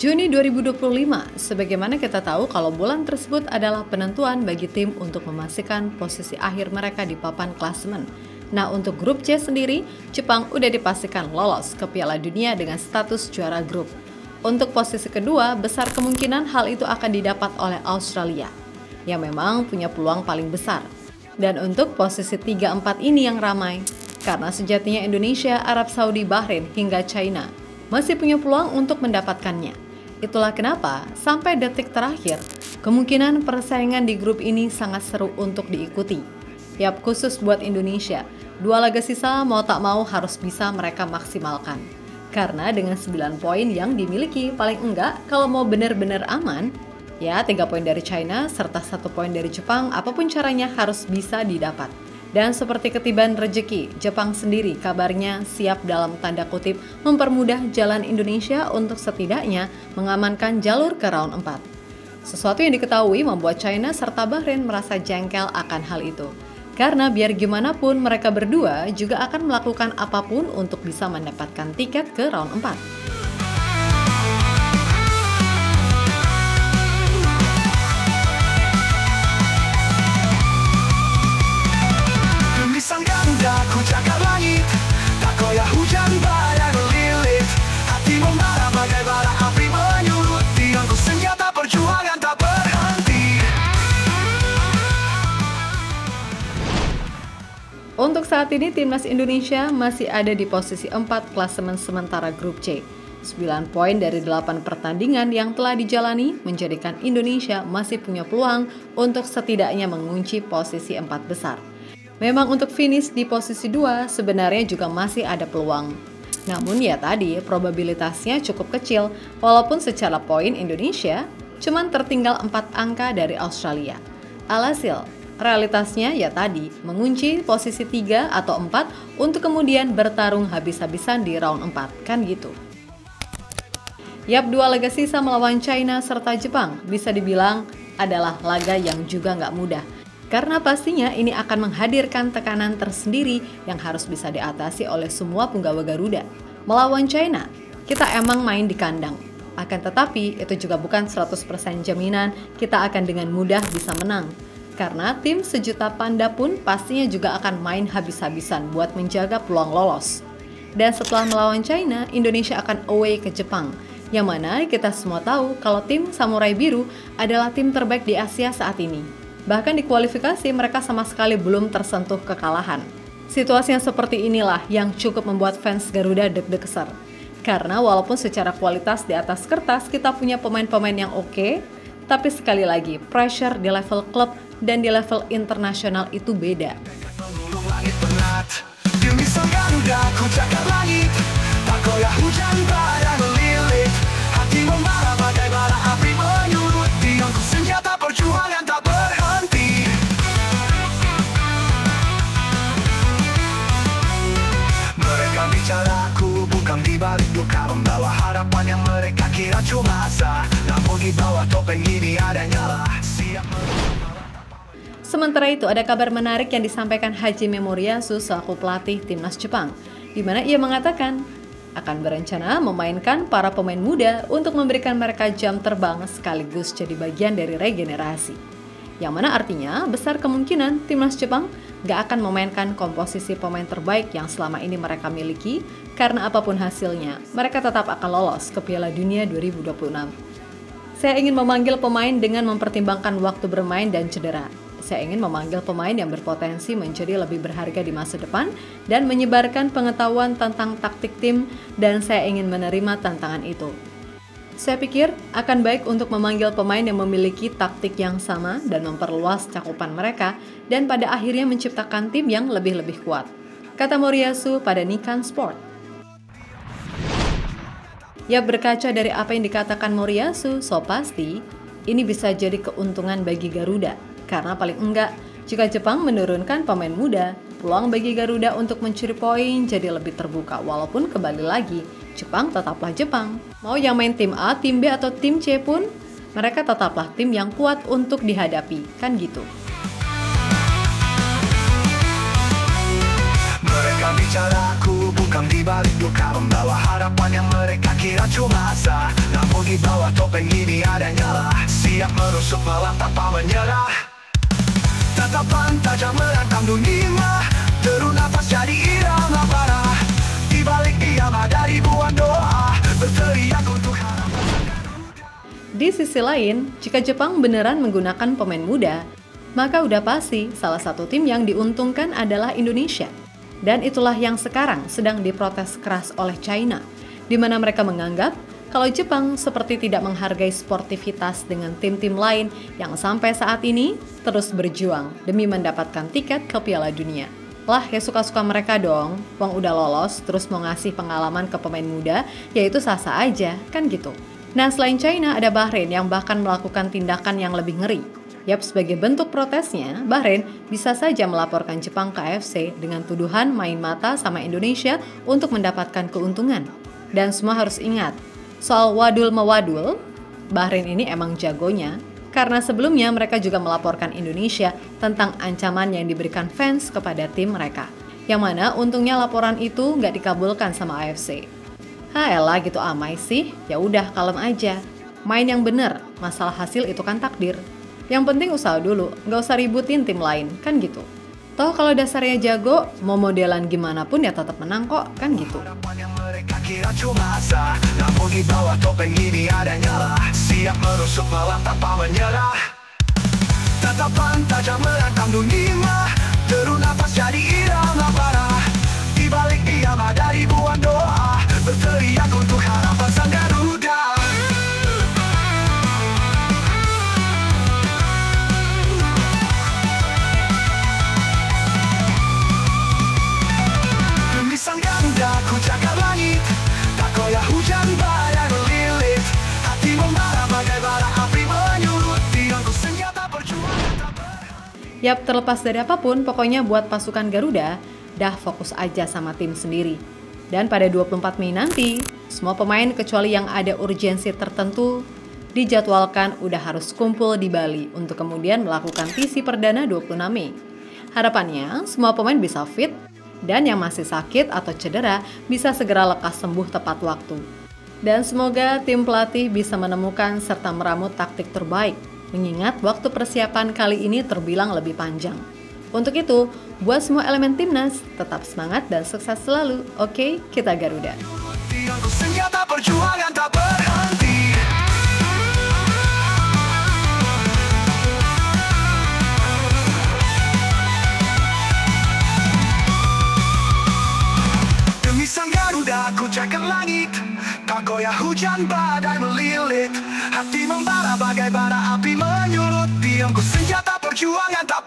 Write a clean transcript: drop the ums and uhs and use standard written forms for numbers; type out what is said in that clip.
Juni 2025, sebagaimana kita tahu kalau bulan tersebut adalah penentuan bagi tim untuk memastikan posisi akhir mereka di papan klasemen. Nah, untuk grup C sendiri, Jepang udah dipastikan lolos ke Piala Dunia dengan status juara grup. Untuk posisi kedua, besar kemungkinan hal itu akan didapat oleh Australia, yang memang punya peluang paling besar. Dan untuk posisi 3-4 ini yang ramai, karena sejatinya Indonesia, Arab Saudi, Bahrain, hingga China masih punya peluang untuk mendapatkannya. Itulah kenapa sampai detik terakhir, kemungkinan persaingan di grup ini sangat seru untuk diikuti. Yap, khusus buat Indonesia, 2 laga sisa mau tak mau harus bisa mereka maksimalkan. Karena dengan 9 poin yang dimiliki, paling enggak kalau mau benar-benar aman, ya 3 poin dari China serta 1 poin dari Jepang, apapun caranya harus bisa didapat. Dan seperti ketiban rejeki, Jepang sendiri kabarnya siap dalam tanda kutip mempermudah jalan Indonesia untuk setidaknya mengamankan jalur ke round 4. Sesuatu yang diketahui membuat China serta Bahrain merasa jengkel akan hal itu. Karena biar gimana pun mereka berdua juga akan melakukan apapun untuk bisa mendapatkan tiket ke round 4. Ku jaga langit, tak goyah hujan badai melilit. Hatimu marah bagai bara api menyulut. Tiangku senjata perjuangan tak berhenti. Untuk saat ini timnas Indonesia masih ada di posisi 4 klasemen sementara grup C. 9 poin dari 8 pertandingan yang telah dijalani menjadikan Indonesia masih punya peluang untuk setidaknya mengunci posisi 4 besar. Memang untuk finish di posisi 2 sebenarnya juga masih ada peluang. Namun ya tadi, probabilitasnya cukup kecil walaupun secara poin Indonesia cuman tertinggal 4 angka dari Australia. Alhasil, realitasnya ya tadi, mengunci posisi 3 atau 4 untuk kemudian bertarung habis-habisan di round 4, kan gitu. Yap, 2 laga sisa melawan China serta Jepang bisa dibilang adalah laga yang juga nggak mudah. Karena pastinya ini akan menghadirkan tekanan tersendiri yang harus bisa diatasi oleh semua punggawa Garuda. Melawan China, kita emang main di kandang. Akan tetapi, itu juga bukan 100% jaminan kita akan dengan mudah bisa menang. Karena tim sejuta panda pun pastinya juga akan main habis-habisan buat menjaga peluang lolos. Dan setelah melawan China, Indonesia akan away ke Jepang. Yang mana kita semua tahu kalau tim Samurai Biru adalah tim terbaik di Asia saat ini. Bahkan di kualifikasi mereka sama sekali belum tersentuh kekalahan. Situasi yang seperti inilah yang cukup membuat fans Garuda deg-degan. Karena walaupun secara kualitas di atas kertas kita punya pemain-pemain yang oke, tapi sekali lagi pressure di level klub dan di level internasional itu beda. Bicaraku bukan di balik duka, membawa harapan yang mereka kira cuma asa. Namun di bawah topeng ini ada nyala. Sementara itu ada kabar menarik yang disampaikan Hajime Moriyasu selaku pelatih timnas Jepang, di mana ia mengatakan akan berencana memainkan para pemain muda untuk memberikan mereka jam terbang sekaligus jadi bagian dari regenerasi. Yang mana artinya besar kemungkinan timnas Jepang gak akan memainkan komposisi pemain terbaik yang selama ini mereka miliki, karena apapun hasilnya, mereka tetap akan lolos ke Piala Dunia 2026. Saya ingin memanggil pemain dengan mempertimbangkan waktu bermain dan cedera. Saya ingin memanggil pemain yang berpotensi menjadi lebih berharga di masa depan dan menyebarkan pengetahuan tentang taktik tim, dan saya ingin menerima tantangan itu. Saya pikir akan baik untuk memanggil pemain yang memiliki taktik yang sama dan memperluas cakupan mereka dan pada akhirnya menciptakan tim yang lebih kuat, kata Moriyasu pada Nikkan Sport. Ya, berkaca dari apa yang dikatakan Moriyasu, so pasti ini bisa jadi keuntungan bagi Garuda, karena paling enggak jika Jepang menurunkan pemain muda, peluang bagi Garuda untuk mencuri poin jadi lebih terbuka, walaupun kembali lagi Jepang tetaplah Jepang. Mau yang main tim A, tim B, atau tim C pun, mereka tetaplah tim yang kuat untuk dihadapi, kan gitu. Mereka bicaraku bukan di balik duka, membawa harapan yang mereka kira cuma asa. Namun di di bawah topeng ini ada nyala, siap menusuk malam tanpa menyerah. Tatapan tajam menantang dunia, deru nafas jadi irama parah. Di balik diam ada ribuan doa, berteriak untuk harapan. Di sisi lain, jika Jepang beneran menggunakan pemain muda, maka udah pasti salah satu tim yang diuntungkan adalah Indonesia. Dan itulah yang sekarang sedang diprotes keras oleh China, di mana mereka menganggap kalau Jepang seperti tidak menghargai sportivitas dengan tim-tim lain yang sampai saat ini terus berjuang demi mendapatkan tiket ke Piala Dunia. Lah ya suka-suka mereka dong, wong udah lolos terus mau ngasih pengalaman ke pemain muda, yaitu sah-sah aja, kan gitu. Nah selain China ada Bahrain yang bahkan melakukan tindakan yang lebih ngeri. Yap, sebagai bentuk protesnya, Bahrain bisa saja melaporkan Jepang ke AFC dengan tuduhan main mata sama Indonesia untuk mendapatkan keuntungan. Dan semua harus ingat, soal wadul-mewadul, Bahrain ini emang jagonya, karena sebelumnya mereka juga melaporkan Indonesia tentang ancaman yang diberikan fans kepada tim mereka. Yang mana untungnya laporan itu nggak dikabulkan sama AFC. Elah gitu amai sih, ya udah kalem aja. Main yang bener, masalah hasil itu kan takdir. Yang penting usaha dulu, nggak usah ributin tim lain, kan gitu. Toh kalau dasarnya jago, mau modelan gimana pun ya tetap menang kok, kan gitu. Harapan yang mereka kira cuma asa, namun di bawah topeng ini ada nyala, siap menusuk malam tanpa menyerah. Tatapan tajam menantang dunia, deru nafas jadi irama parah. Di balik diam ada ribuan doa, berteriak untuk harapan sang Garuda. Demi sang Garuda ku jaga langit, tak goyah hujan badai melilit. Hati membara bagai bara api menyulut, tiangku senjata perjuangan tak berhenti. Yap, terlepas dari apapun, pokoknya buat pasukan Garuda, dah fokus aja sama tim sendiri. Dan pada 24 Mei nanti, semua pemain kecuali yang ada urgensi tertentu dijadwalkan udah harus kumpul di Bali untuk kemudian melakukan TC perdana 26 Mei. Harapannya, semua pemain bisa fit dan yang masih sakit atau cedera bisa segera lekas sembuh tepat waktu. Dan semoga tim pelatih bisa menemukan serta meramu taktik terbaik, mengingat waktu persiapan kali ini terbilang lebih panjang. Untuk itu, buat semua elemen timnas, tetap semangat dan sukses selalu. Oke, kita Garuda. Tiangku senjata perjuangan tak berhenti. Demi sang Garuda ku jaga langit, tak goyah hujan badai melilit. Hati membara bagai bara api menyulut, tiangku senjata perjuangan tak